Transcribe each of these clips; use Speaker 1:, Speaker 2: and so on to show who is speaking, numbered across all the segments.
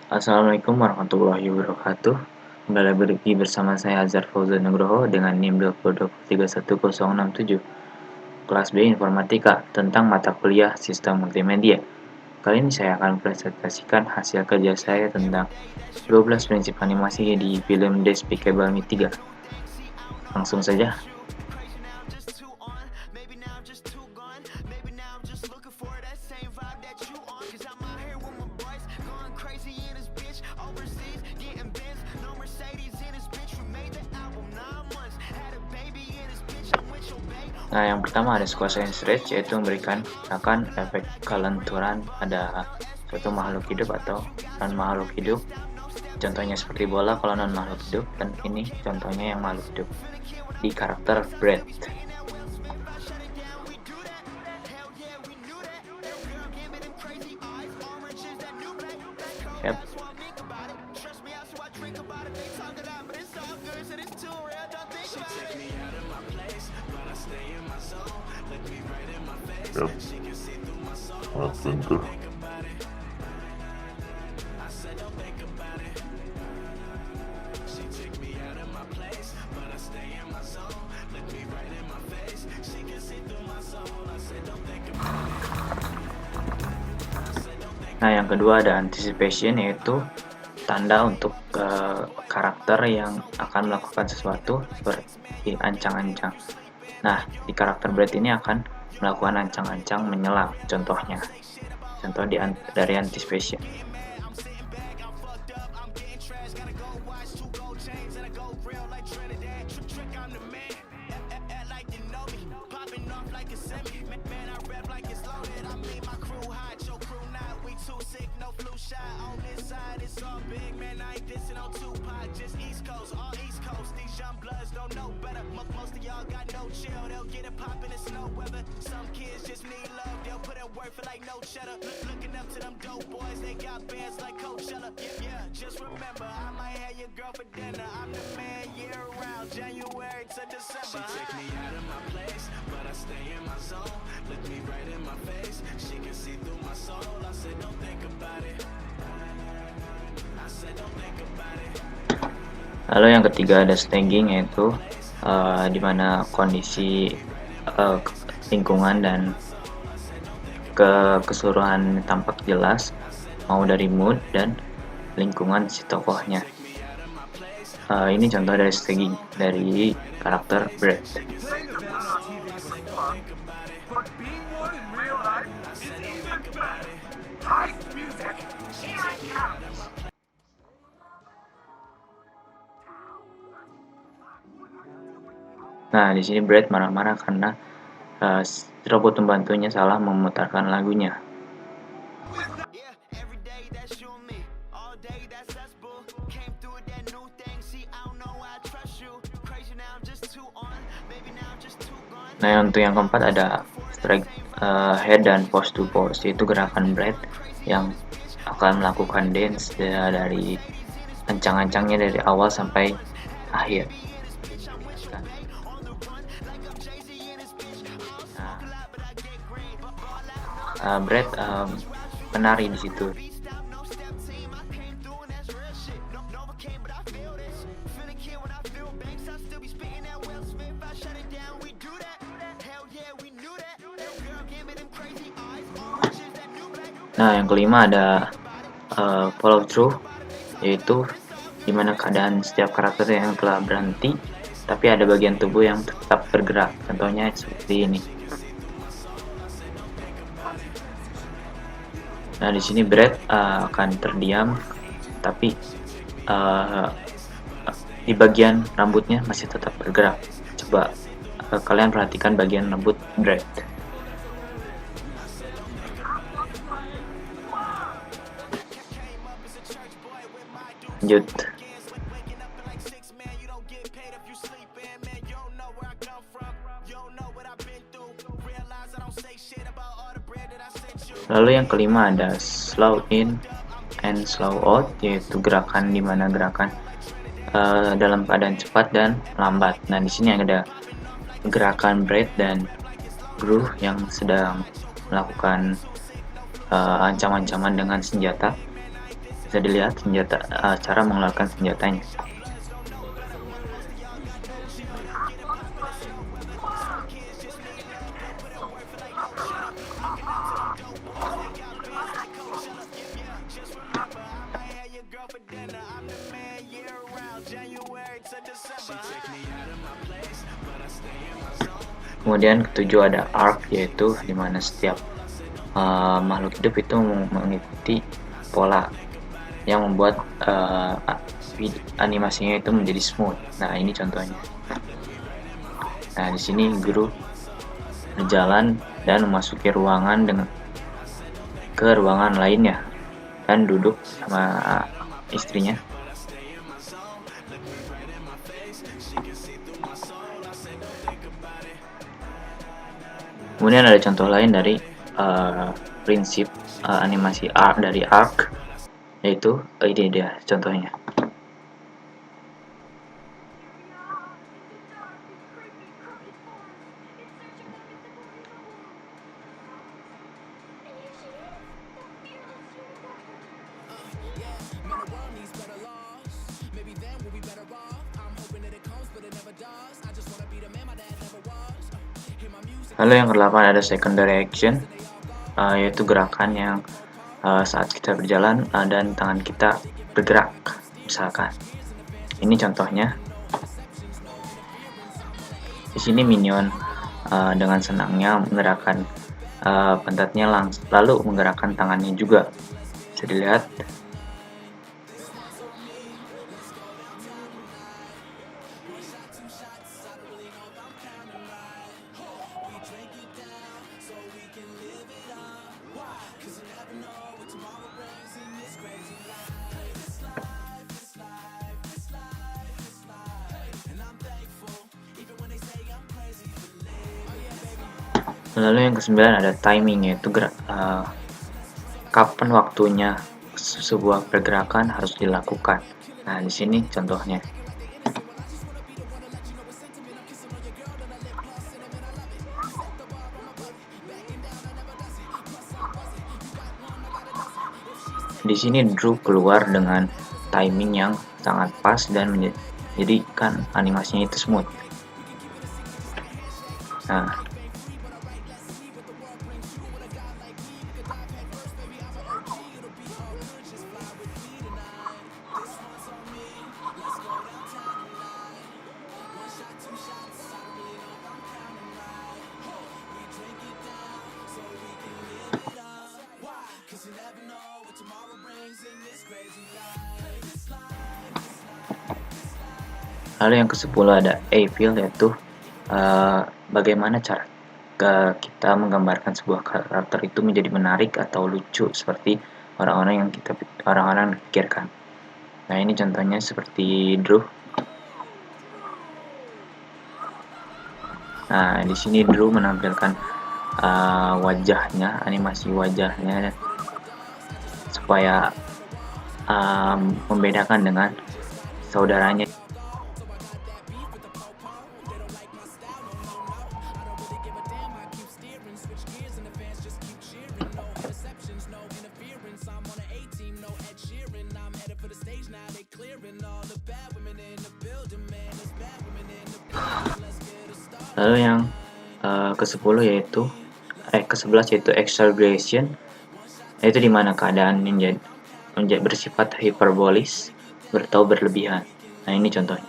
Speaker 1: Assalamualaikum warahmatullahi wabarakatuh. Kembali lagi bersama saya Azhar Fauzan Nugroho dengan NIM 2020311067. Kelas B Informatika tentang mata kuliah Sistem Multimedia. Kali ini saya akan presentasikan hasil kerja saya tentang 12 prinsip animasi di film Despicable Me 3. Langsung saja. Nah, yang pertama ada squash and stretch, yaitu memberikan akan efek kelenturan pada suatu makhluk hidup atau non makhluk hidup. Contohnya seperti bola kalau non makhluk hidup, dan ini contohnya yang makhluk hidup di karakter Brad. Yep.
Speaker 2: Yap, tentu.
Speaker 1: Nah, yang kedua ada anticipation, yaitu tanda untuk karakter yang akan melakukan sesuatu seperti ancang-ancang. Nah, di karakter Brad ini akan melakukan ancang-ancang menyelam, contohnya. Contoh dari anticipation. Lalu yang ketiga ada staging, yaitu di mana kondisi lingkungan dan keseluruhan tampak jelas, mau dari mood dan lingkungan si tokohnya. Ini contoh dari staging dari karakter Brad. Nah, di sini Brad marah-marah karena robot pembantunya salah memutarkan lagunya. Nah, untuk yang keempat ada strike head dan pose to pose, yaitu gerakan Brad yang akan melakukan dance dari ancang-ancangnya dari awal sampai akhir. Brad menari di situ. Nah, yang kelima ada follow through, yaitu dimana keadaan setiap karakter yang telah berhenti, tapi ada bagian tubuh yang tetap bergerak. Contohnya seperti ini. Nah, di sini Brad akan terdiam, tapi di bagian rambutnya masih tetap bergerak. Coba kalian perhatikan bagian rambut Brad. Lanjut. Lalu yang kelima ada slow in and slow out, yaitu gerakan dimana gerakan dalam keadaan cepat dan lambat. Nah, di sini ada gerakan Brad dan Gru yang sedang melakukan ancam-ancaman dengan senjata. Bisa dilihat senjata, cara mengeluarkan senjatanya. Kemudian ketujuh ada arc, yaitu dimana setiap makhluk hidup itu mengikuti pola yang membuat animasinya itu menjadi smooth. Nah, ini contohnya. Nah, di sini guru berjalan dan memasuki ruangan ke ruangan lainnya dan duduk sama istrinya. Kemudian ada contoh lain dari prinsip animasi arc dari arc, yaitu ini dia contohnya. Lalu yang ke-8 ada secondary action, yaitu gerakan yang saat kita berjalan dan tangan kita bergerak, misalkan. Ini contohnya. Di sini minion dengan senangnya menggerakkan pantatnya lalu menggerakkan tangannya juga. Bisa dilihat. Lalu yang ke-9 ada timing, yaitu kapan waktunya sebuah pergerakan harus dilakukan. Nah, di sini contohnya. Di sini Drew keluar dengan timing yang sangat pas dan menjadikan animasinya itu smooth. Nah, lalu yang ke-10 ada A-feel, yaitu bagaimana cara kita menggambarkan sebuah karakter itu menjadi menarik atau lucu seperti orang-orang yang pikirkan. Nah, ini contohnya seperti Drew. Nah, di sini Drew menampilkan wajahnya, animasi wajahnya supaya membedakan dengan saudaranya. Lalu yang ke-10 yaitu ke-11 yaitu exaggeration, yaitu dimana keadaan menjadi bersifat hiperbolis atau berlebihan. Nah, ini contohnya.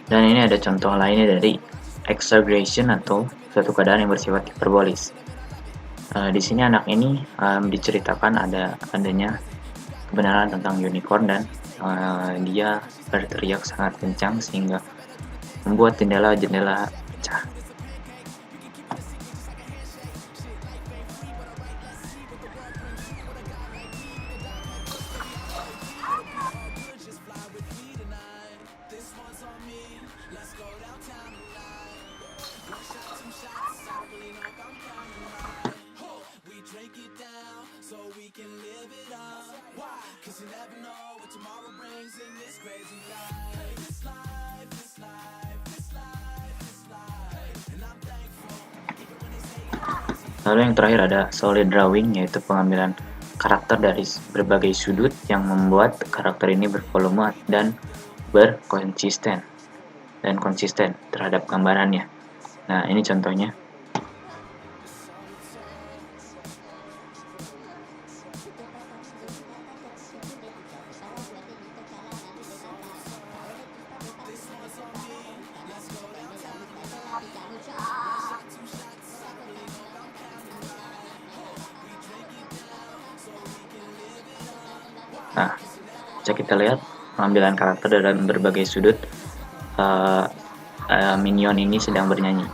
Speaker 1: Dan ini ada contoh lainnya dari exaggeration atau suatu keadaan yang bersifat hiperbolis. Di sini anak ini diceritakan adanya kebenaran tentang unicorn dan dia berteriak sangat kencang sehingga membuat jendela-jendela pecah. Lalu yang terakhir ada solid drawing, yaitu pengambilan karakter dari berbagai sudut yang membuat karakter ini bervolume dan konsisten terhadap gambarannya. Nah, ini contohnya. Nah, bisa kita lihat pengambilan karakter dalam berbagai sudut. Minion ini sedang bernyanyi.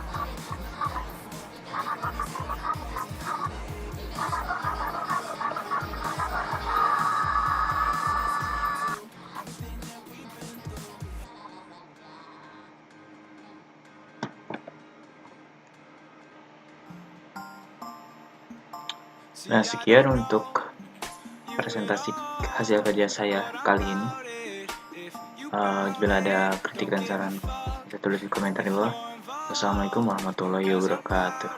Speaker 1: Nah, sekian untuk presentasi hasil kerja saya kali ini. Bila ada kritik dan saran, bisa tulis di komentar di bawah. Wassalamualaikum warahmatullahi wabarakatuh.